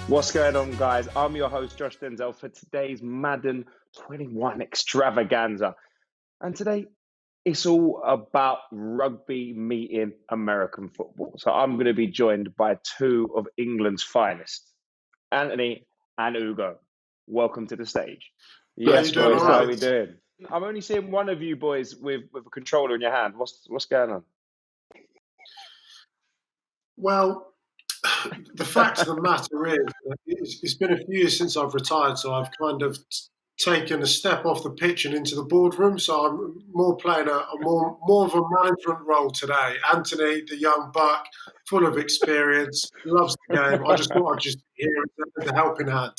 What's going on, guys? I'm your host, Josh Denzel, for today's Madden 21 extravaganza. And today, it's all about rugby meeting American football. So I'm going to be joined by two of England's finest, Anthony and Ugo. Welcome to the stage. Yes, you doing boys, all how right? are we doing? I'm only seeing one of you boys with a controller in your hand. What's going on? Well, the fact of the matter is, it's been a few years since I've retired, so I've kind of taken a step off the pitch and into the boardroom. So I'm more playing a more of a management role today. Anthony, the young buck, full of experience, loves the game. I just thought I'd just hear it as a helping hand.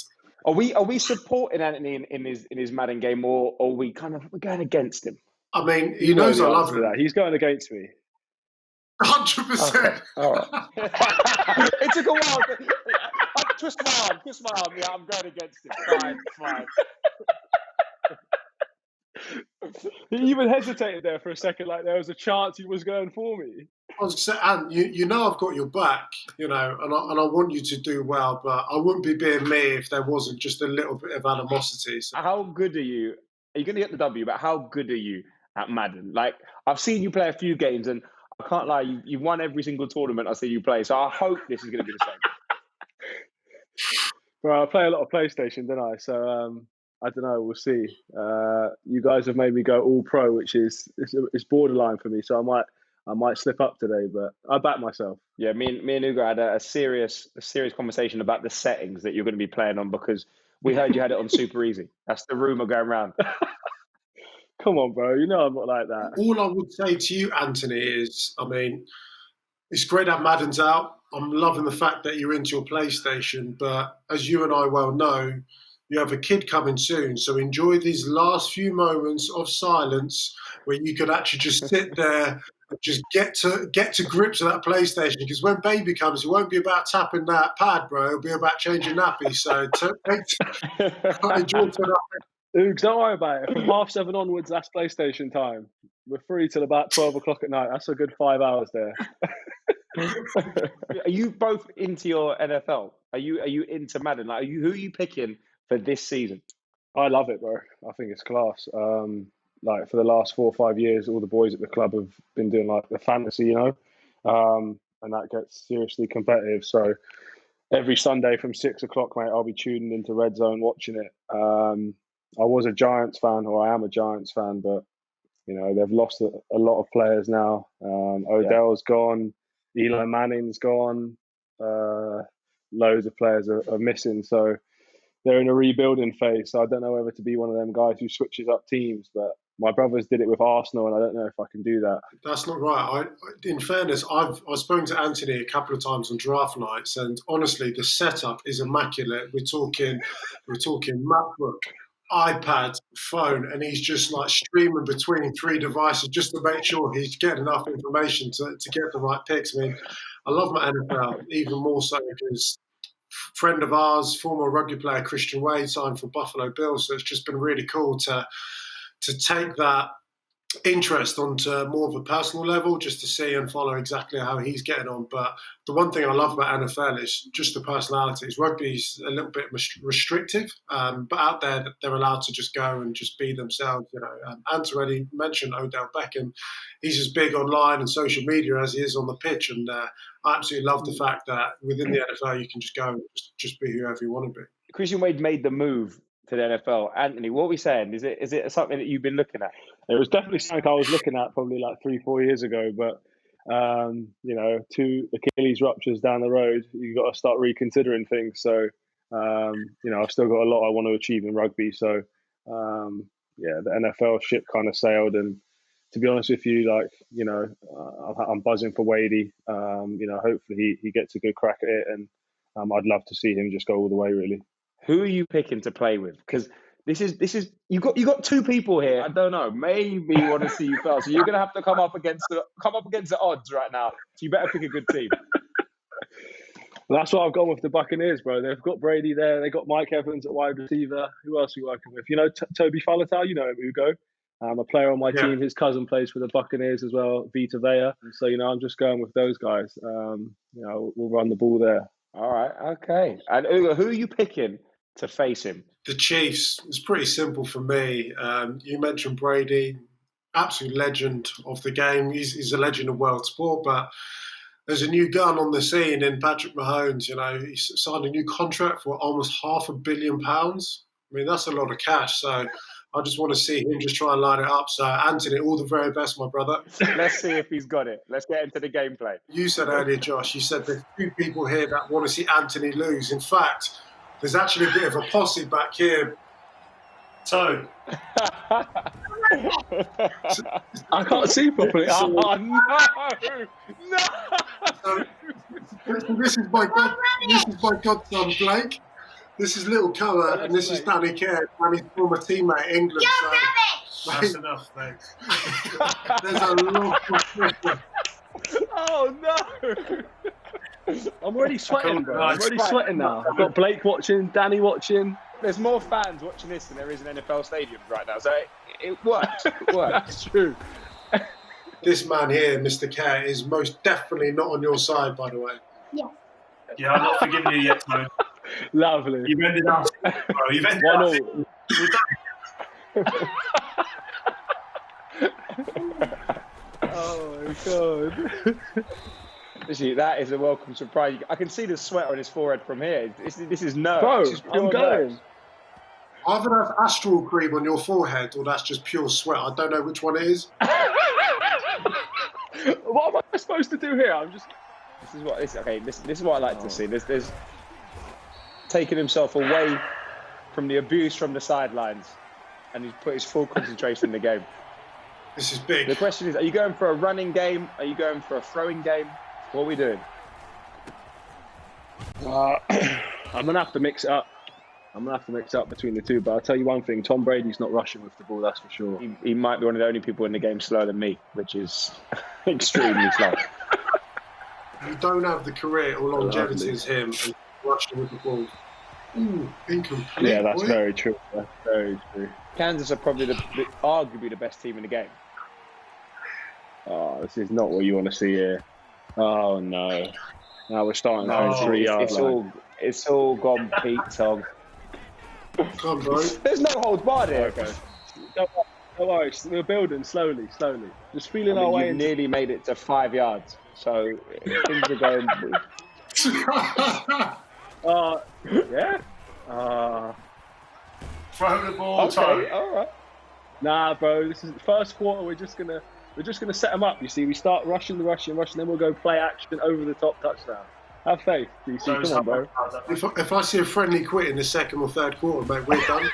Are we supporting Anthony in his Madden game, or are we we're going against him? I mean, he knows I love him. He's going against me. 100%. All right. It took a while. Twist my arm. Yeah, I'm going against him. Fine. He even hesitated there for a second, like there was a chance he was going for me. I was saying, and you know I've got your back, and I want you to do well, but I wouldn't be being me if there wasn't just a little bit of animosity. So. How good are you? Are you going to get the W? But how good are you at Madden? Like, I've seen you play a few games, and I can't lie, you've won every single tournament I see you play. So I hope this is going to be the same. Well, I play a lot of PlayStation, don't I? So I don't know. We'll see. You guys have made me go all pro, which is it's borderline for me. So I might slip up today, but I back myself. Yeah, me and Ugo had a serious conversation about the settings that you're going to be playing on, because we heard you had it on super easy. That's the rumor going around. Come on, bro. You know I'm not like that. All I would say to you, Anthony, is, I mean, it's great that Madden's out. I'm loving the fact that you're into your PlayStation, but as you and I well know, you have a kid coming soon. So enjoy these last few moments of silence where you could actually just sit there and just get to grips with that PlayStation. Because when baby comes, it won't be about tapping that pad, bro. It'll be about changing nappies. So enjoy tonight. Oogs, don't worry about it. From 7:30 onwards, that's PlayStation time. We're free till about 12 o'clock at night. That's a good 5 hours there. Are you both into your NFL? Are you into Madden? Like, who are you picking for this season? I love it, bro. I think it's class. Like for the last 4 or 5 years, all the boys at the club have been doing like the fantasy, and that gets seriously competitive. So every Sunday from 6 o'clock, mate, I'll be tuning into Red Zone watching it. I was a Giants fan, or I am a Giants fan, but they've lost a lot of players now. Odell's gone, Eli Manning's gone, loads of players are missing, so they're in a rebuilding phase. So I don't know whether to be one of them guys who switches up teams, but my brothers did it with Arsenal, and I don't know if I can do that. That's not right. In fairness, I've spoken to Anthony a couple of times on draft nights, and honestly, the setup is immaculate. We're talking MacBook, iPad, phone, and he's just like streaming between 3 devices just to make sure he's getting enough information to get the right picks. I mean, I love my NFL even more so because friend of ours, former rugby player Christian Wade, signed for Buffalo Bills, so it's just been really cool to take that interest onto more of a personal level, just to see and follow exactly how he's getting on. But the one thing I love about NFL is just the personalities. Rugby's a little bit restrictive, but out there they're allowed to just go and just be themselves. Ant already mentioned Odell Beckham. He's as big online and social media as he is on the pitch, and I absolutely love the fact that within the NFL you can just go and just be whoever you want to be. Christian Wade made the move to the NFL. Anthony, what are we saying? Is it something that you've been looking at? It was definitely something I was looking at probably like 3-4 years ago, but 2 Achilles ruptures down the road, you've got to start reconsidering things. So I've still got a lot I want to achieve in rugby. So the NFL ship kind of sailed, and to be honest with you, I'm buzzing for Wadey. Hopefully he gets a good crack at it, and I'd love to see him just go all the way, really. Who are you picking to play with? Because this is you got 2 people here. I don't know. Maybe want to see you fail. So you're gonna have to come up against the odds right now. So you better pick a good team. Well, that's why I've gone with the Buccaneers, bro. They've got Brady there. They got Mike Evans at wide receiver. Who else are you working with? Toby Falatau. You know him, Ugo. A player on my team. His cousin plays for the Buccaneers as well, Vita Vea. So I'm just going with those guys. We'll run the ball there. All right, okay. And Ugo, who are you picking to face him? The Chiefs. It's pretty simple for me. You mentioned Brady, absolute legend of the game. He's a legend of world sport, but there's a new gun on the scene in Patrick Mahomes. You know, he signed a new contract for almost £500 million. I mean, that's a lot of cash. So I just want to see him just try and line it up. So, Anthony, all the very best, my brother. Let's see if he's got it. Let's get into the gameplay. You said earlier, Josh, you said there's two people here that want to see Anthony lose. In fact, there's actually a bit of a posse back here. So, I can't see properly. Oh, no! so this is my godson Blake. This is little Colour, and this is Danny Kerr, Danny's former teammate in England. So, That's enough, mate. there's a lot of pressure. Oh, no! I'm already sweating, bro. I'm already Right. sweating now. I've got Blake watching, Danny watching. There's more fans watching this than there is in NFL stadiums right now, so it works. It works. That's true. This man here, Mr. Kerr, is most definitely not on your side, by the way. Yeah, I'm not forgiving you yet, Tone. Lovely. You've ended up, bro. You've ended 1-1. Oh my god. Actually, that is a welcome surprise. I can see the sweat on his forehead from here. This is nerves. Bro, This is pure I'm going. nerves. Either that's astral cream on your forehead or that's just pure sweat. I don't know which one it is. What am I supposed to do here? I'm just. This is what I like to see. There's taking himself away from the abuse from the sidelines, and he's put his full concentration in the game. This is The big. question is: are you going for a running game? Are you going for a throwing game? What are we doing? I'm gonna have to mix it up. I'm gonna have to mix it up between the two. But I'll tell you one thing: Tom Brady's not rushing with the ball. That's for sure. He might be one of the only people in the game slower than me, which is extremely slow. You don't have the career or longevity as him and rushing with the ball. Ooh, incomplete. Yeah, that's boy. very true. That's very true. Kansas are probably arguably the best team in the game. Oh, this is not what you want to see here. Oh no! Now we're starting No, at 3 yard It's line. all gone Pete Tong. Come on, bro. There's no holds barred here. Okay. Don't worry, we're building slowly. Just feeling our way You've into. nearly made it to 5 yards, so things are going. Yeah. Throw the ball, Okay, Tone. all right. Nah, bro. This is the first quarter. We're just gonna set them up. You see, we start rushing, then we'll go play action over the top touchdown. Have faith, DC. Come on, bro. If I see a friendly quit in the second or third quarter, mate, we're done.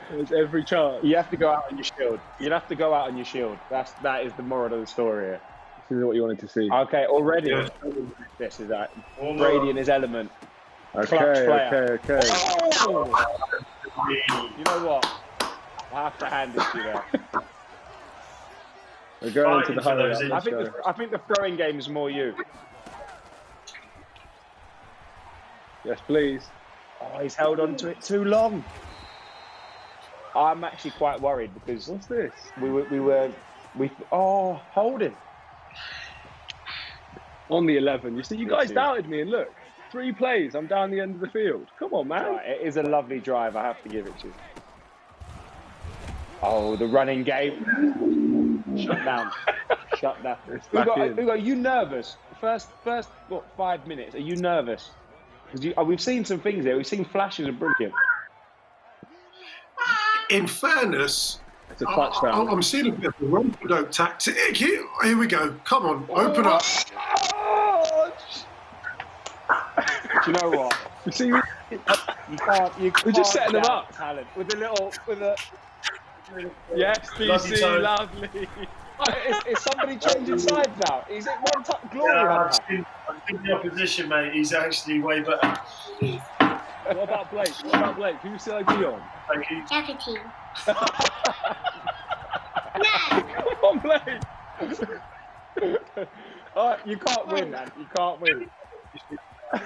There's every chance. You have to go out on your shield. You have to go out on your shield. That is the moral of the story here. This is what you wanted to see. Okay, already. Yeah. This is that. Brady in his element. Okay, clutch player. okay. Oh! You know what? I have to hand it to you there. We're going to the Fighting for hurry those up. Let's go. I think the throwing game is more you. Yes, please. Oh, he's held on to it too long. I'm actually quite worried because What's this? we holding. On the 11. You see, you guys Literally. doubted me, and look, 3 plays. I'm down the end of the field. Come on, man. Right, it is a lovely drive. I have to give it to you. Oh, the running game. Shut down. Shut down. It's back in. Ugo, are you nervous? First, 5 minutes. Are you nervous? Because we've seen some things here. We've seen flashes of brilliant. In fairness, It's a touchdown. I'm seeing a bit of a rope-a-dope tactic. Here we go. Come on, open up. Oh, do you know what? You see, You can't. We're just setting them doubt up. Talent with a. yes, Lovely DC, time. lovely. Is somebody changing sides now? Is it one touch glory? Yeah, hunter? I've seen the opposition, mate. He's actually way better. What about Blake? Who's the ID on? Thank you. Everything. Come on, Blake. Oh, you can't win, man. You can't win. I'm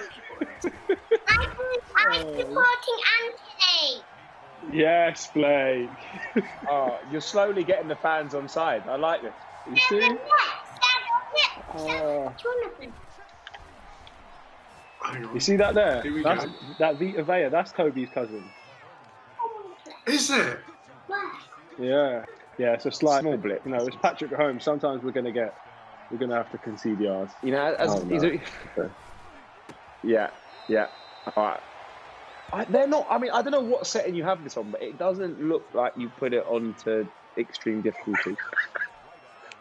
supporting Anthony. Yes, Blake. Oh, you're slowly getting the fans on side. I like this. You see? Jonathan. Hang on. You see that there? Here we That's, go. that Vita Vea, that's Kobe's cousin. Is it? Where? Yeah, it's a slight Small blip. You know, it's Patrick at home. Sometimes we're gonna have to concede yards. You know, yeah. All right. They're not. I mean, I don't know what setting you have this on, but it doesn't look like you put it on to extreme difficulty.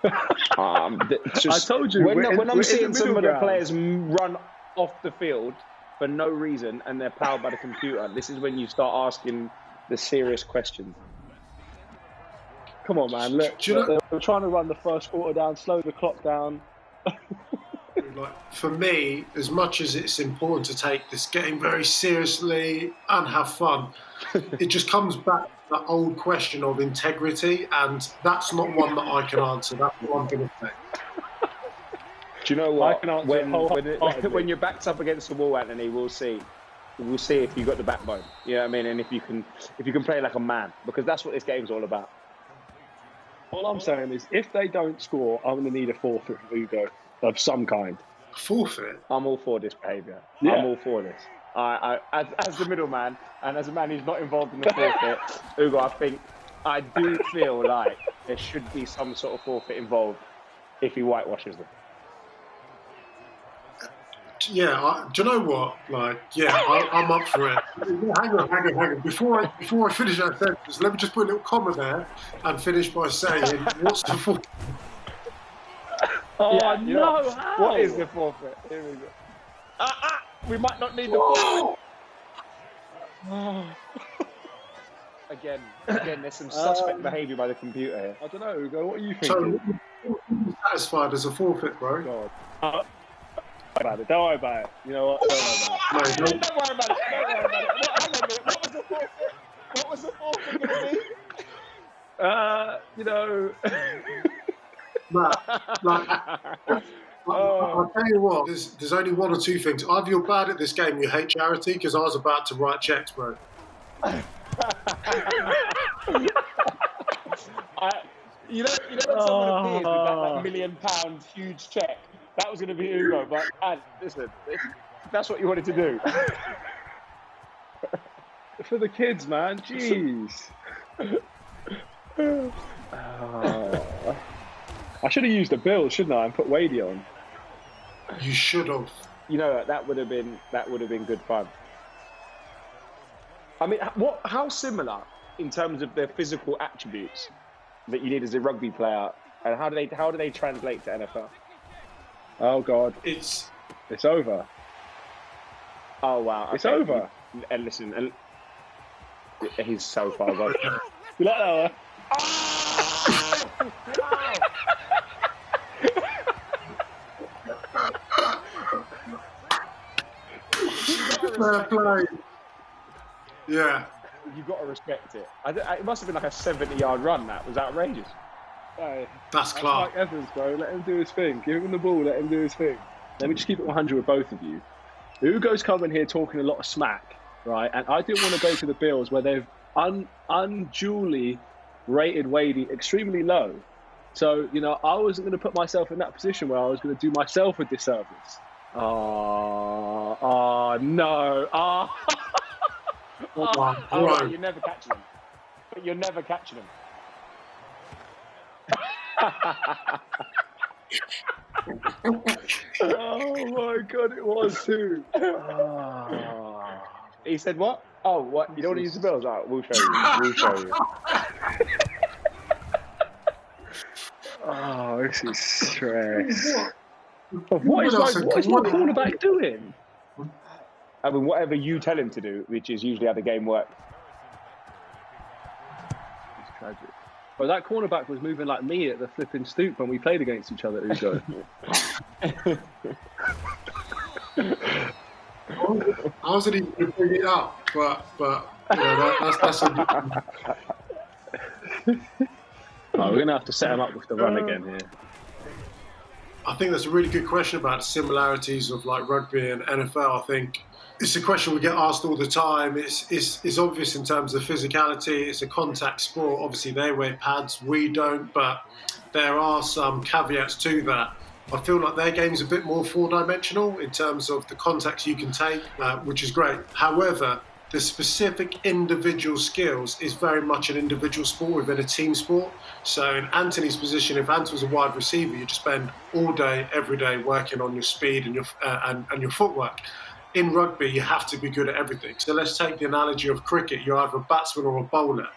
I told you. When we're I'm in seeing the some of middle the ground. players run off the field for no reason and they're powered by the computer, this is when you start asking the serious questions. Come on, man. Look, Do you know- we're trying to run the first quarter down, slow the clock down. Like, for me, as much as it's important to take this game very seriously and have fun, it just comes back to that old question of integrity, and that's not one that I can answer. That's what I'm going to say. Do you know I what? can answer When your back's up against the wall, Anthony, we'll see if you've got the backbone. You know what I mean? And if you can play like a man, because that's what this game's all about. All I'm saying is, if they don't score, I'm going to need a forfeit from Ugo of some kind. Forfeit? I'm all for this behaviour. Yeah. I'm all for this. As the middleman and as a man who's not involved in the forfeit, Ugo, I do feel like there should be some sort of forfeit involved if he whitewashes them. Yeah, do you know what? Like, yeah, I'm up for it. Hang on. Before I finish that sentence, let me just put a little comma there and finish by saying, what's the forfeit? Oh, Yeah, you know, how? what is the forfeit? Here we go. We might not need the forfeit. Again, there's some suspect behaviour by the computer here. I don't know, Ugo. What are you So, thinking? satisfied as a forfeit, bro? God. Don't worry about it. You know what? Don't worry about it. Don't worry about it. Hang on a minute. What was the forfeit? What was the forfeit going to be? You know. I'll tell you what, there's only one or two things. Either you're bad at this game, you hate charity, because I was about to write checks, bro. You know when someone appears with that £1 million huge check, that was going to be Ugo. But listen, if that's what you wanted to do. For the kids, man. Jeez. I should have used the bill, shouldn't I, and put Wadey on. You should have. You know, that would have been good fun. I mean, how similar in terms of their physical attributes that you need as a rugby player, and how do they translate to NFL? Oh God, It's over. Oh wow, It's over. And listen, he's so far gone. You like that one? fair play. Yeah. You've got to respect it. It must have been like a 70-yard run. That was outrageous. Hey, That's that's Clark. Mike Evans, bro. Let him do his thing. Give him the ball. Let him do his thing. Let me just keep it 100 with both of you. Ugo's coming here talking a lot of smack, right? And I didn't want to go to the Bills where they've unduly rated Wadey extremely low. So, you know, I wasn't going to put myself in that position where I was going to do myself a disservice. Oh, no. Bro. You're never catching him. But you're never catching him. Oh, my God, it was too. He said what? Oh, what? You don't want to use the Bills? All right, we'll show you. We'll show you. Oh, this is stress. What is my quarterback doing? I mean, whatever you tell him to do, which is usually how the game works. It's tragic. But that cornerback was moving like me at the flipping stoop when we played against each other, Ugo. I wasn't even going to bring it up, but you know, that's a Oh, we're going to have to set him up with the run again here. I think that's a really good question about similarities of like rugby and NFL. I think it's a question we get asked all the time. It's obvious in terms of physicality. It's a contact sport. Obviously, they wear pads, we don't, but there are some caveats to that. I feel like their game's a bit more four-dimensional in terms of the contacts you can take, which is great. However, the specific individual skills is very much an individual sport within a team sport. So in Anthony's position, if Anthony was a wide receiver, you just spend all day, every day working on your speed and your footwork. In rugby, you have to be good at everything. So let's take the analogy of cricket. You're either a batsman or a bowler.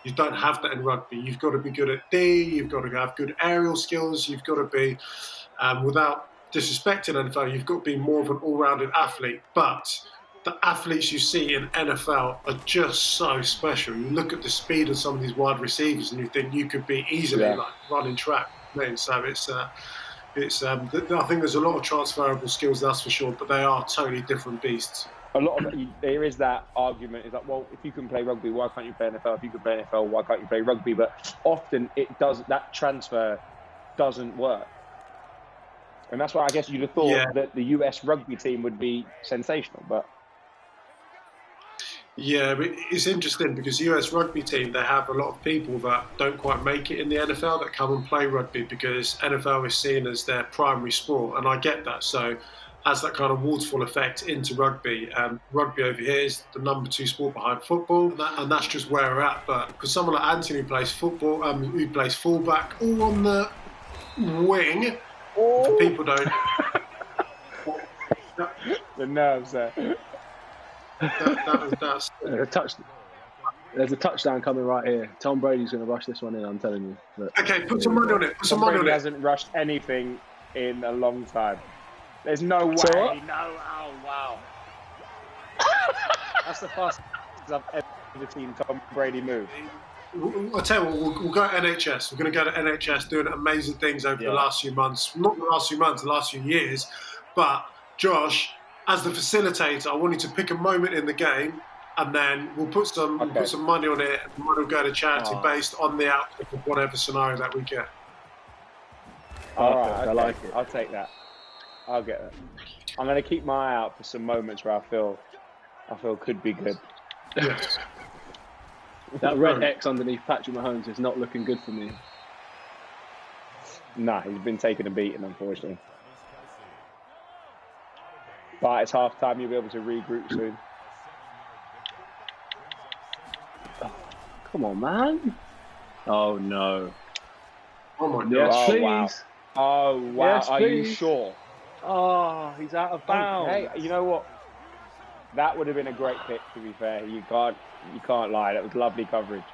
You don't have that in rugby. You've got to be good at D, you've got to have good aerial skills, you've got to be, without disrespecting NFL, you've got to be more of an all-rounded athlete. But the athletes you see in NFL are just so special. You look at the speed of some of these wide receivers and you think you could be easily like running track. So I think there's a lot of transferable skills, that's for sure, but they are totally different beasts. There is that argument. It's like, well, if you can play rugby, why can't you play NFL? If you can play NFL, why can't you play rugby? But often that transfer doesn't work. And that's why I guess you'd have thought that the US rugby team would be sensational, but... Yeah, but it's interesting because US rugby team, they have a lot of people that don't quite make it in the NFL that come and play rugby because NFL is seen as their primary sport, and I get that. So has that kind of waterfall effect into rugby. Rugby over here is the number 2 sport behind football, and that's just where we're at. But for someone like Anthony who plays football, who plays fullback or on the wing, if people don't... the nerves there. There's a touchdown coming right here. Tom Brady's going to rush this one in, I'm telling you. Look. Okay, put some money on it. Put some money on it. Brady hasn't rushed anything in a long time. There's no way. No, oh, wow. That's the fastest I've ever seen Tom Brady move. I'll tell you what, we'll go to NHS. We're going to go to NHS doing amazing things over the last few months. Not the last few months, the last few years. But, Josh, as the facilitator, I want you to pick a moment in the game, and then we'll put some money on it, and the money will go to charity based on the outcome of whatever scenario that we get. All right, okay. I like it. I'll take that. I'll get that. I'm going to keep my eye out for some moments where I feel could be good. Yes. That red X underneath Patrick Mahomes is not looking good for me. Nah, he's been taking a beating, unfortunately. But it's half time, you'll be able to regroup soon. Come on, man. Oh, no. Oh, my God. Yes, please. Wow. Oh, wow. Yes, are you sure? Oh, he's out of bounds. Hey, you know what? That would have been a great pick, to be fair. You can't lie. That was lovely coverage.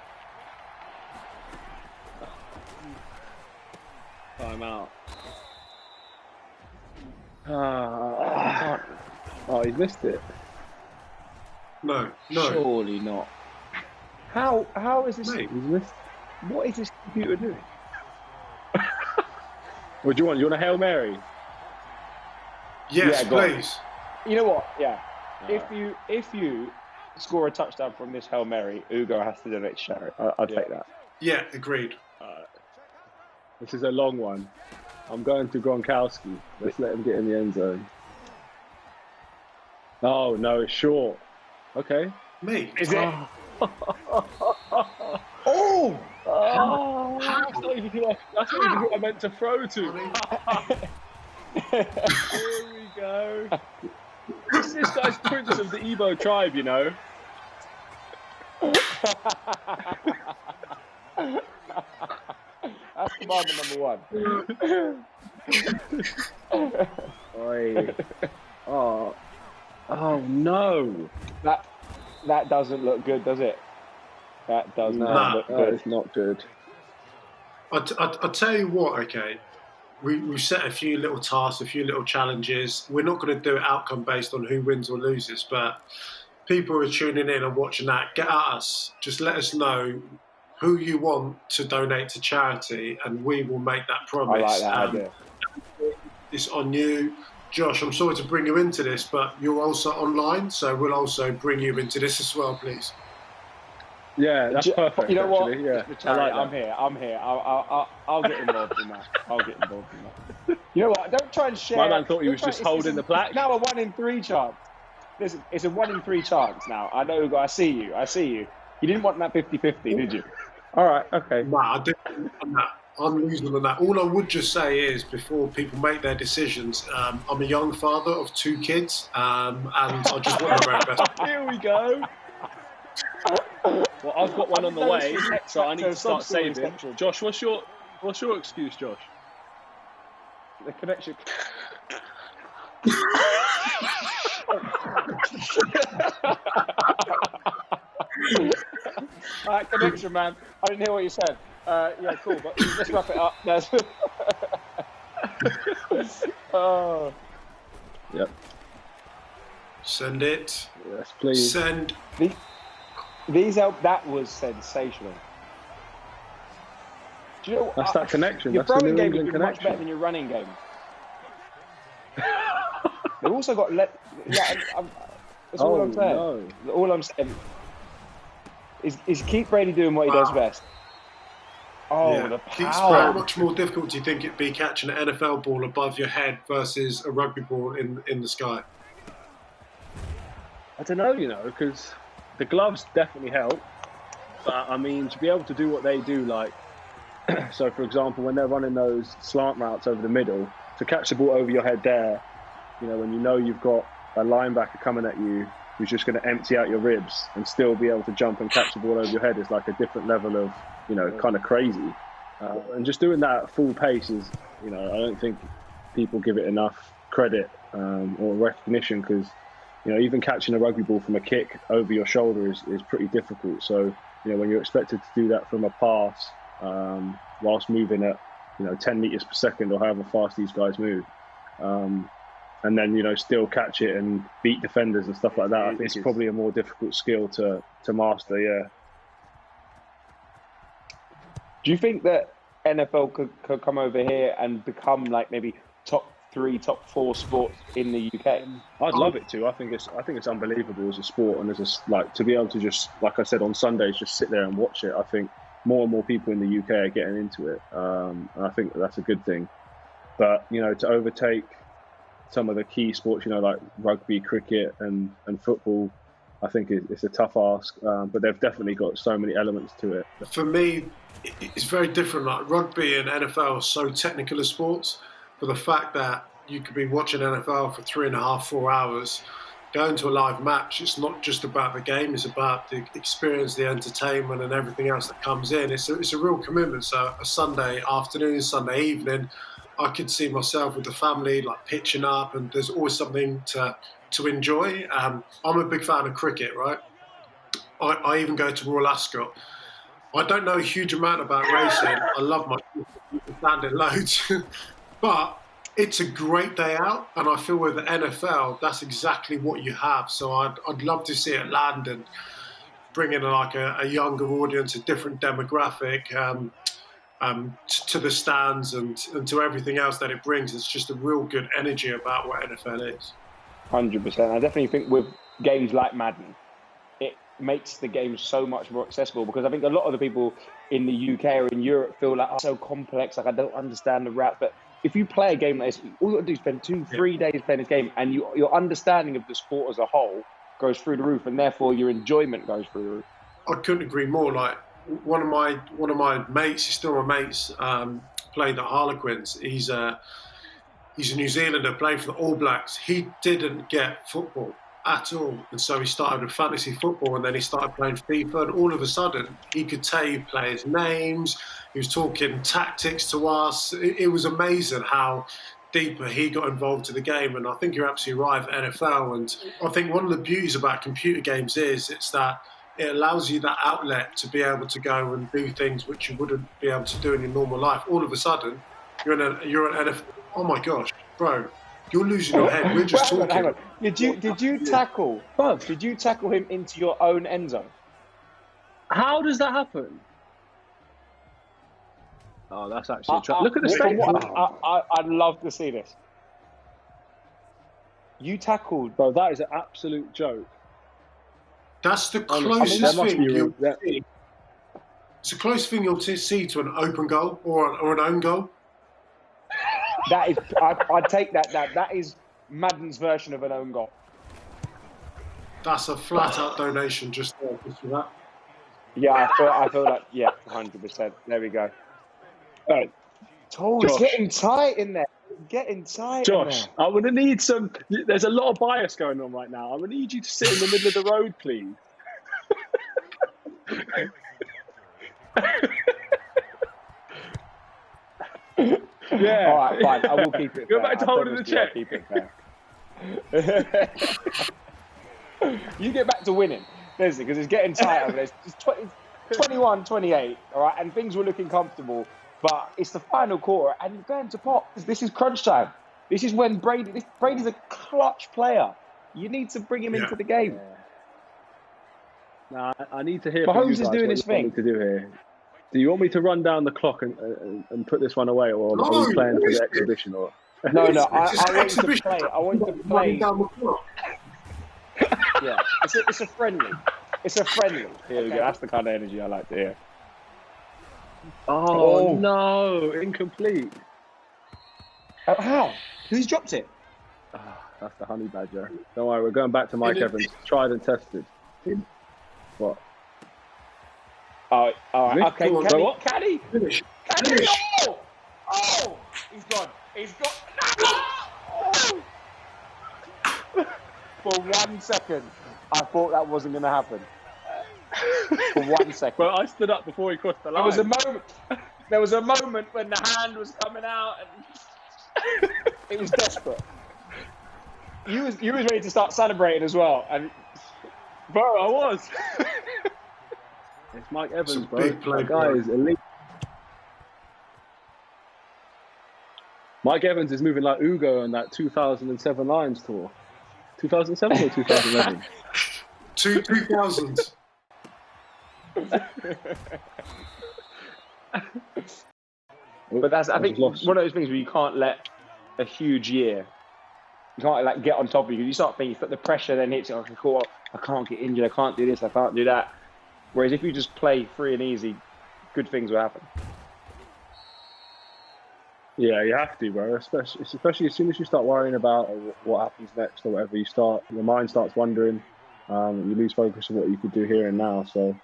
Time out. Oh, he's missed it. No. Surely not. How is this? Mate, He's missed. What is this computer doing? What do you want? You want a Hail Mary? yes, Yeah, go on. please. You know what? Yeah. If you score a touchdown from this Hail Mary, Ugo has to donate to charity. I'll take that. Yeah, agreed. This is a long one. I'm going to Gronkowski. Let's let him get in the end zone. Oh, no, it's short. Okay. Me? Is it? Oh! That's not even who I meant to throw to. Here we go. This guy's Prince of the Igbo tribe, you know. That's commandment number 1. Oi. Oh no. That doesn't look good, does it? That does not look good. It's not good. I'll tell you what, okay. We've set a few little tasks, a few little challenges. We're not going to do it outcome based on who wins or loses, but people who are tuning in and watching that, get at us. Just let us know who you want to donate to charity, and we will make that promise. I like that idea. It's on you. Josh, I'm sorry to bring you into this, but you're also online, so we'll also bring you into this as well, please. Yeah, that's perfect. You know what? Actually. Yeah, I'm here. I'll get involved in that. You know what? Don't try and share. My man thought he was just holding the plaque. Now a 1 in 3 chance. Listen, it's a 1 in 3 chance now. I know, Ugo. I see you. You didn't want that 50-50, did you? All right. Okay. Nah, I didn't want that. I'm losing on that. All I would just say is, before people make their decisions, I'm a young father of 2 kids, and I just want the very best. Here we go. Well, I've got one on the way, so I need to start saving. Josh, what's your excuse, Josh? The connection. All right, connection, man. I didn't hear what you said. Yeah, cool. But let's wrap it up. Oh. Yep. Send it. Yes, please. Send. That was sensational. Do you know, that's that connection. Your that's throwing game is is much better than your running game. They've also got that's all I'm saying. No. All I'm saying is keep Brady doing what he does best. Oh, Yeah. the Keith, power! how much more difficult do you think it'd be catching an NFL ball above your head versus a rugby ball in the sky? I don't know, because the gloves definitely help. But I mean, to be able to do what they do, like, so for example, when they're running those slant routes over the middle, to catch the ball over your head there, when you've got a linebacker coming at you who's just going to empty out your ribs and still be able to jump and catch the ball over your head is like a different level of, kind of crazy. And just doing that at full pace is, I don't think people give it enough credit or recognition, because, even catching a rugby ball from a kick over your shoulder is pretty difficult. So, when you're expected to do that from a pass whilst moving at, 10 meters per second or however fast these guys move, and then, still catch it and beat defenders and stuff like that, I think it's probably a more difficult skill to master, yeah. Do you think that NFL could come over here and become like maybe top 3, top 4 sports in the UK? I'd love it to. I think it's unbelievable as a sport, and as to be able to just, like I said, on Sundays, just sit there and watch it. I think more and more people in the UK are getting into it, and I think that's a good thing. But to overtake some of the key sports, like rugby, cricket, and football, I think it's a tough ask. But they've definitely got so many elements to it. For me, it's very different. Like rugby and NFL are so technical as sports, but the fact that you could be watching NFL for 3.5, 4 hours, going to a live match, it's not just about the game, it's about the experience, the entertainment, and everything else that comes in. It's a real commitment. So a Sunday afternoon, Sunday evening, I could see myself with the family, like pitching up, and there's always something to enjoy. I'm a big fan of cricket, right? I even go to Royal Ascot. I don't know a huge amount about racing. I love my standing loads, but it's a great day out, and I feel with the NFL, that's exactly what you have. So I'd love to see it land and bring in like a younger audience, a different demographic to the stands and to everything else that it brings. It's just a real good energy about what NFL is. 100%. I definitely think with games like Madden, it makes the game so much more accessible, because I think a lot of the people in the UK or in Europe feel like, so complex, like I don't understand the route. But if you play a game like this, all you got to do is spend 2-3 days playing this game, and your understanding of the sport as a whole goes through the roof, and therefore your enjoyment goes through the roof. I couldn't agree more. Like one of my mates, he's still my mates, played at Harlequins. He's a New Zealander playing for the All Blacks. He didn't get football at all, and so he started with fantasy football, and then he started playing FIFA, and all of a sudden he could tell you players' names. He was talking tactics to us. It was amazing how deeper he got involved in the game. And I think you're absolutely right for NFL. And I think one of the beauties about computer games is it's that it allows you that outlet to be able to go and do things which you wouldn't be able to do in your normal life. All of a sudden, you're an NFL. Oh my gosh, bro, you're losing your head. We're just talking. Hang on. Did you tackle him into your own end zone? How does that happen? Oh, that's actually look at the state. I'd love to see this. You tackled, bro. That is an absolute joke. That's the closest thing you'll see. It's the closest thing you'll see to an open goal or an own goal. That is, I'd take that. That is Madden's version of an own goal. That's a flat-out donation just for that. Yeah, I feel like 100%. There we go. Right. Oh, it's getting tight in there. It's getting tight in Josh, there. I'm going to need some. There's a lot of bias going on right now. I'm going to need you to sit in the middle of the road, please. Yeah. All right, fine. I will keep it Go fair. back to I holding the promise you I'll check. keep it fair. You get back to winning, Leslie, because it's getting tight over there. It's 21, 28, all right? And things were looking comfortable, but it's the final quarter, and you're going to pot. This is crunch time. This is when Brady's a clutch player. You need to bring him into the game. Now, I need to hear Mahomes from you is guys doing what his you want me thing. to do here. Do you want me to run down the clock and put this one away, or are we No, playing for what is the it? exhibition? Or No, I It's an want you to exhibition. play. I want you to Running play. down the clock. Yeah, it's a friendly. It's a friendly. Here we go. That's the kind of energy I like to hear. oh no, incomplete. How? Who's dropped it? That's the honey badger. Don't worry, we're going back to Mike Evans. Tried and tested. What? Oh, all right. Okay, Go on. can he? Finish. Oh, he's gone. He's gone. Oh. For 1 second, I thought that wasn't going to happen. For 1 second. Well, I stood up before he crossed the line. There was a moment when the hand was coming out, and it was desperate. You was ready to start celebrating as well, and bro, I was. It's Mike Evans, bro. Big play, That guy is elite. Mike Evans is moving like Ugo on that 2007 Lions tour. 2007 or 2011? 2000s. But I think one of those things where you can't let a huge year, you can't get on top of you, because you start thinking, the pressure then hits you. Okay, cool, I can't get injured, I can't do this, I can't do that. Whereas if you just play free and easy, good things will happen. Yeah, you have to, bro. Especially as soon as you start worrying about what happens next or whatever, your mind starts wandering. You lose focus of what you could do here and now. So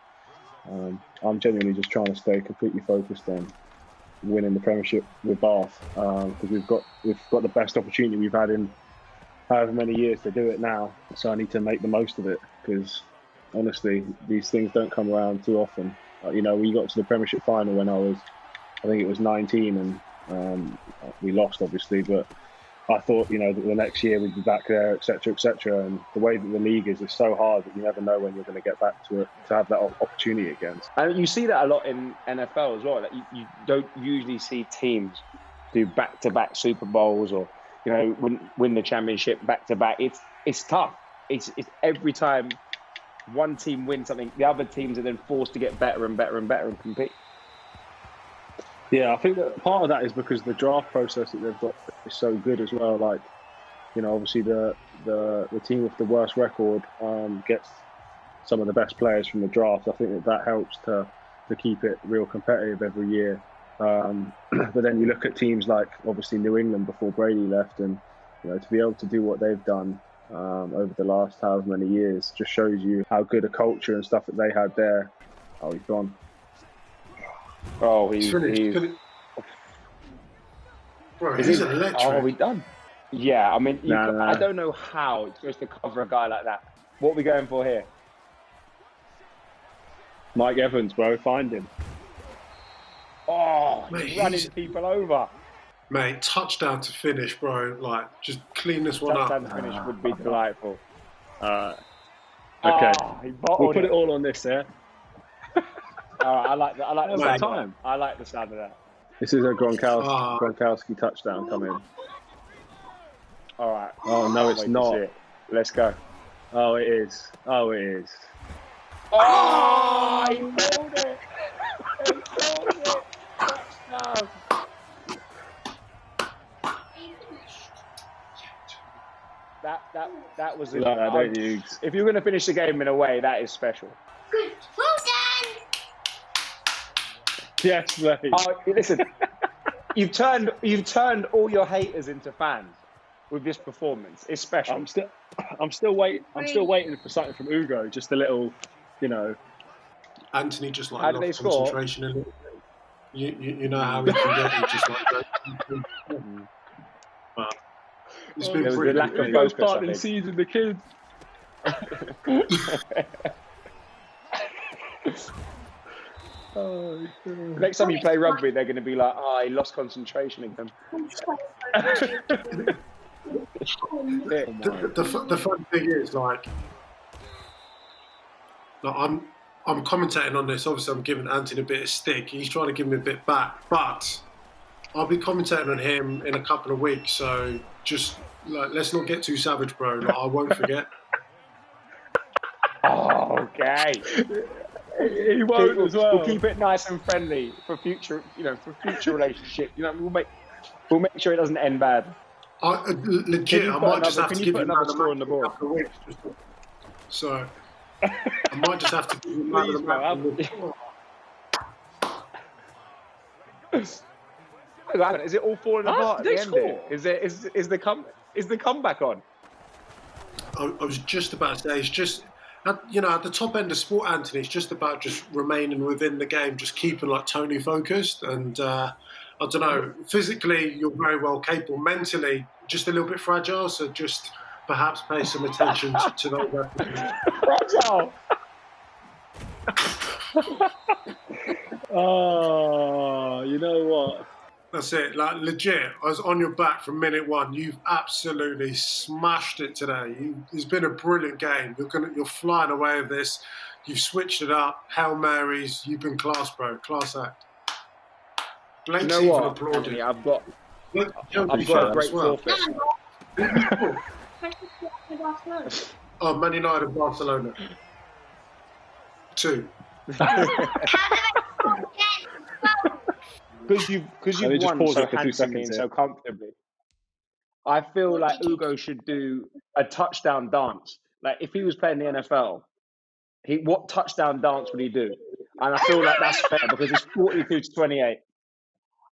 I'm genuinely just trying to stay completely focused on winning the Premiership with Bath, because we've got the best opportunity we've had in however many years to do it now. So I need to make the most of it, because honestly, these things don't come around too often. We got to the Premiership final when I think it was 19, and we lost, obviously, but I thought, the next year we'd be back there, etc., etc. And the way that the league is so hard that you never know when you're going to get back to it, to have that opportunity again. And you see that a lot in NFL as well. Like you don't usually see teams do back-to-back Super Bowls or win the championship back-to-back. It's tough. It's every time one team wins something, the other teams are then forced to get better and better and better and compete. Yeah, I think that part of that is because the draft process that they've got is so good as well. Like, obviously the team with the worst record gets some of the best players from the draft. I think that helps to keep it real competitive every year. But then you look at teams like obviously New England before Brady left, and to be able to do what they've done over the last however many years just shows you how good a culture and stuff that they had there. Oh, he's gone. Oh, he's Bro, he's electric. Oh, we done? Yeah, I mean, Nah. I don't know how it's supposed to cover a guy like that. What are we going for here? Mike Evans, bro, find him. Oh, Mate, he's running people over. Mate, touchdown to finish, bro. Like, just clean this one Touchdown up. to finish would be delightful. Okay, He we'll put it all on this, yeah? I like the sound of that. time. I like the sound of that. This is a Gronkowski touchdown coming. All right. Oh, no, it's not. Let's go. Oh, it is. Oh, it is. Oh, he pulled it. He pulled it. Touchdown. That was You like that, don't you? If you're going to finish the game in a way, that is special. Good. Well done. Yes, mate. Oh, listen, you've turned all your haters into fans with this performance. It's special. I'm still waiting for something from Ugo. Just a little, Anthony just How did they lost score? concentration a little bit. you know how he can get you just like that. But it's been There was pretty the lack of good. Ugo's focus, I planting think. seeds in the kids. Oh, God. Next time you play rugby, they're going to be like, he lost concentration again. The fun thing is, like I'm commentating on this. Obviously, I'm giving Anthony a bit of stick. He's trying to give me a bit back, but I'll be commentating on him in a couple of weeks. So just let's not get too savage, bro. I won't forget. Okay. He won't as well. We'll keep it nice and friendly for future, for future relationship. We'll make sure it doesn't end bad. Legit, I might just have to give you another score on the board. So I might just have to give you man of the match. Is it all falling apart at the end? Is the comeback on? I was just about to say, it's just, at the top end of sport, Anthony, it's just about just remaining within the game, just keeping like Tony focused. And I don't know, physically, you're very well capable. Mentally, just a little bit fragile. So just perhaps pay some attention to those. Fragile. Oh, you know what? That's it. Like legit, I was on your back from minute one. You've absolutely smashed it today. It's been a brilliant game. You're flying away with this. You've switched it up. Hail Marys. You've been class, bro. Class act. You know what, Anthony? I've got a great forfeit. Oh, Man United, Barcelona. 2. Because you've won so handsomely and so comfortably. I feel like Ugo should do a touchdown dance. Like if he was playing the NFL, what touchdown dance would he do? And I feel like that's fair because it's 42-28.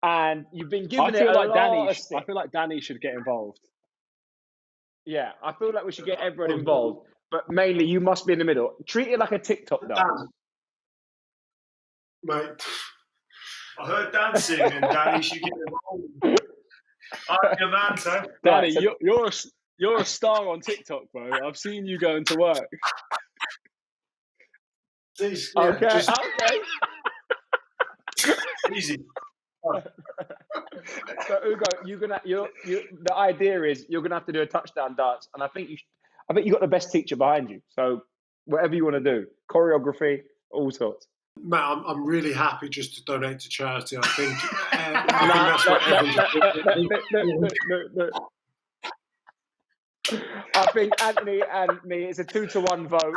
And you've been given it a lot of stick. I feel like Danny should get involved. Yeah, I feel like we should get everyone involved. But mainly, you must be in the middle. Treat it like a TikTok dance. Mate. I heard dancing and Danny should get involved. I'm your man, sir. Danny, you're a star on TikTok, bro. I've seen you going to work. Okay. Easy. So Ugo, the idea is you're gonna have to do a touchdown dance, and I think you got the best teacher behind you. So whatever you want to do, choreography, all sorts. Matt, I'm really happy just to donate to charity. I think that's what I think Anthony and me is a 2-1 vote.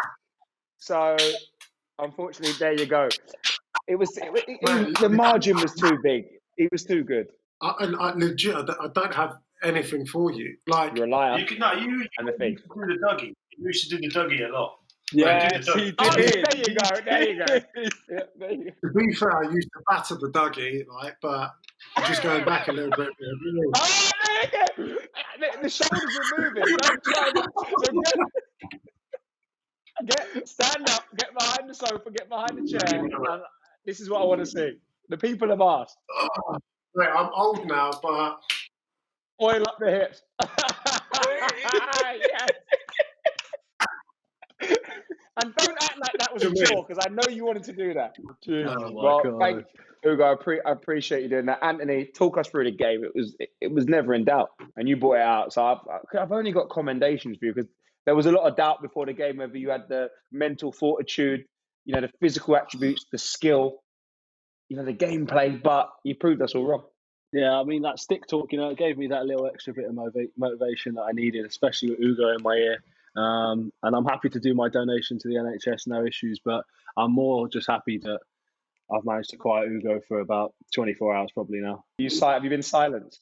So unfortunately, there you go. The margin was too big. It was too good. I legit, I don't have anything for you. Like you're a liar. You and the thing. should do the Dougie. You should do the Dougie a lot. Yeah, there you go. Yeah, there you go. To be fair, I used to batter the Dougie, but just going back a little bit. Oh, there you go. The shoulders are moving. Stand up, get behind the sofa, get behind the chair. And this is what I want to see. The people have asked. Wait, I'm old now, but oil up the hips. Yes. And don't act like that was a chore, because I know you wanted to do that. Thank you, Ugo. I appreciate you doing that. Anthony, talk us through the game. It was never in doubt, and you brought it out. So I've only got commendations for you, because there was a lot of doubt before the game whether you had the mental fortitude, the physical attributes, the skill, the gameplay. But you proved us all wrong. Yeah, I mean, that stick talk, it gave me that little extra bit of motivation that I needed, especially with Ugo in my ear. And I'm happy to do my donation to the NHS, no issues. But I'm more just happy that I've managed to quiet Ugo for about 24 hours probably now. Have you been silenced?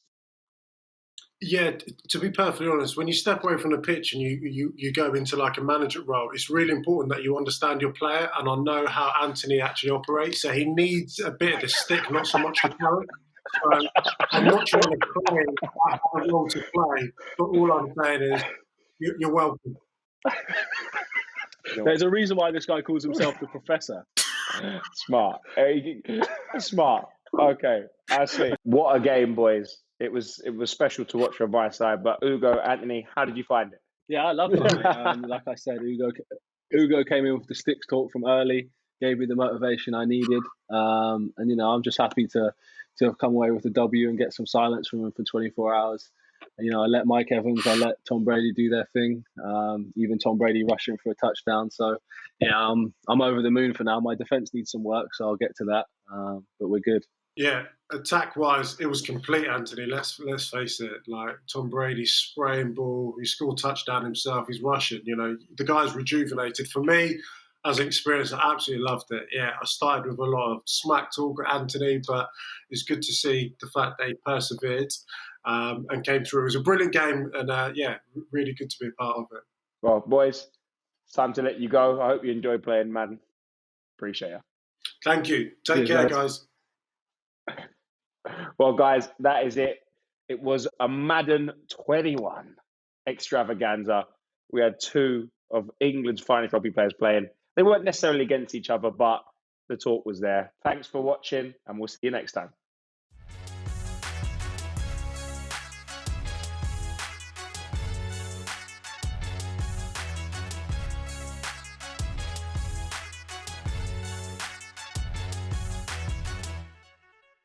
Yeah, to be perfectly honest, when you step away from the pitch and you go into like a manager role, it's really important that you understand your player. And I know how Anthony actually operates. So he needs a bit of the stick, not so much the carrot. So I'm not trying to claim I have a role to play, but all I'm saying is you're welcome. There's a reason why this guy calls himself the professor. Smart. Smart. Okay, I see. What a game, boys! It was special to watch from my side. But Ugo, Anthony, how did you find it? Yeah, I loved it, mate. Like I said, Ugo came in with the sticks talk from early, gave me the motivation I needed, and I'm just happy to have come away with a W and get some silence from him for 24 hours. I let Mike Evans, I let Tom Brady do their thing. Even Tom Brady rushing for a touchdown. So yeah, I'm over the moon for now. My defense needs some work, so I'll get to that. But we're good. Yeah, attack-wise, it was complete, Anthony. Let's face it. Like Tom Brady spraying ball, he scored touchdown himself. He's rushing. The guy's rejuvenated. For me, as an experience, I absolutely loved it. Yeah, I started with a lot of smack talk at Anthony, but it's good to see the fact that he persevered and came through. It was a brilliant game, and really good to be a part of it. Well, boys, it's time to let you go. I hope you enjoy playing Madden. Appreciate you. Thank you. Take care, guys. Well, guys, that is it. It was a Madden 21 extravaganza. We had two of England's finest rugby players playing. They weren't necessarily against each other, but the talk was there. Thanks for watching, and we'll see you next time.